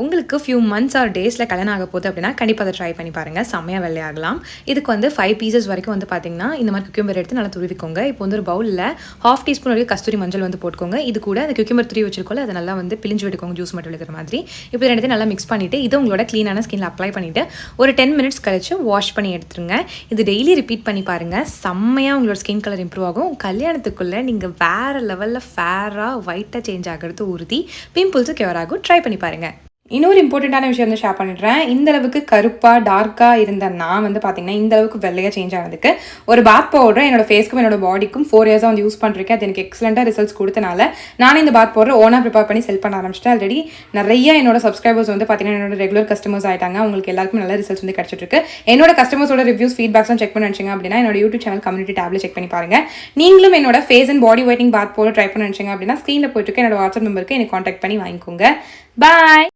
உங்களுக்கு few months or டேஸில் கல்யாணம் ஆக போகுது அப்படின்னா கண்டிப்பாக அதை ட்ரை பண்ணி பாருங்கள். செம்மையாக வெள்ளையாகலாம். இதுக்கு வந்து 5 பீசஸ் வரைக்கும் வந்து பார்த்தீங்கன்னா இந்த மாதிரி குக்கும்பர் எடுத்து நல்லா துருவிக்கோங்க. இப்போ வந்து ஒரு பவுலில் 1/2 டீஸ்பூன் வரைக்கும் கஸ்தூரி மஞ்சள் வந்து போட்டுக்கோங்க. இது கூட அந்த குக்கும்பர் துருவி வச்சிருக்கோல அதை நல்லா வந்து பிழிஞ்சு விட்டுக்கோங்க, ஜூஸ் மட்டும் எடுக்கிற மாதிரி. இப்போ ரெண்டுத்தையும் நல்லா மிக்ஸ் பண்ணிவிட்டு இதை உங்களோட க்ளீனான ஸ்கின்ல அப்ளை பண்ணிவிட்டு ஒரு 10 மினிட்ஸ் கழிச்சு வாஷ் பண்ணி எடுத்துருங்க. இது டெய்லி ரிப்பீட் பண்ணி பாருங்கள். செம்மையாக உங்களோட ஸ்கின் கலர் இம்ப்ரூவ் ஆகும். கல்யாணத்துக்குள்ளே நீங்கள் வேறு லெவலில் ஃபேராக ஒயிட்டாக சேஞ்ச் ஆகிறது உறுதி. பிம்பிள்ஸும் கியூர் ஆகும். ட்ரை பண்ணி பாருங்கள். இன்னொரு இம்பார்ட்டண்ட்டான விஷயம் வந்து ஷேர் பண்ணிடுறேன். இந்த அளவுக்கு கருப்பாக டார்க்காக இருந்த நான் வந்து பார்த்தீங்கன்னா இந்த அளவுக்கு வெள்ளையாக சேஞ்ச் ஆனதுக்கு ஒரு பாத் பவுடர் என்னோட ஃபேஸ்க்கும் என்னோட பாடிக்கும் 4 இயர்ஸாக வந்து யூஸ் பண்ணிருக்கேன். அது எனக்கு எக்ஸலண்ட்டாக ரிசல்ட்ஸ் கொடுத்தனால நானே இந்த பாத் பவுடர் ஓனாக ப்ரிப்பேர் பண்ணி செல் பண்ண ஆரம்பிச்சிட்டேன். ஆல்ரெடி நிறைய என்னோட சப்ஸ்கிரைபர்ஸ் வந்து பார்த்தீங்கன்னா என்னோட ரெகுலர் கஸ்டமர்ஸ் ஆயிட்டாங்க. அவங்களுக்கு எல்லாருக்கும் நல்ல ரிசல்ட்ஸ் வந்து கிடைச்சிட்டு இருக்கு. என்னோட கஸ்டமர்ஸோட ரிவ்யூஸ் ஃபீட்பேக்ஸ்லாம் செக் பண்ணி நினச்சிங்க அப்படின்னா என்னோட யூடியூப் சேனல் கம்யூனிட்டி டேப்ல செக் பண்ணி பாருங்க. நீங்களும் என்னோட face and body whitening bath powder try பண்ண நினச்சிங்க அப்படின்னா ஸ்க்ரீனில் போயிட்டு என்னோட வாட்ஸ்அப் நம்பருக்கு எனக்கு கான்டாக்ட் பண்ணி வாங்கிக்கோங்க. பாய்.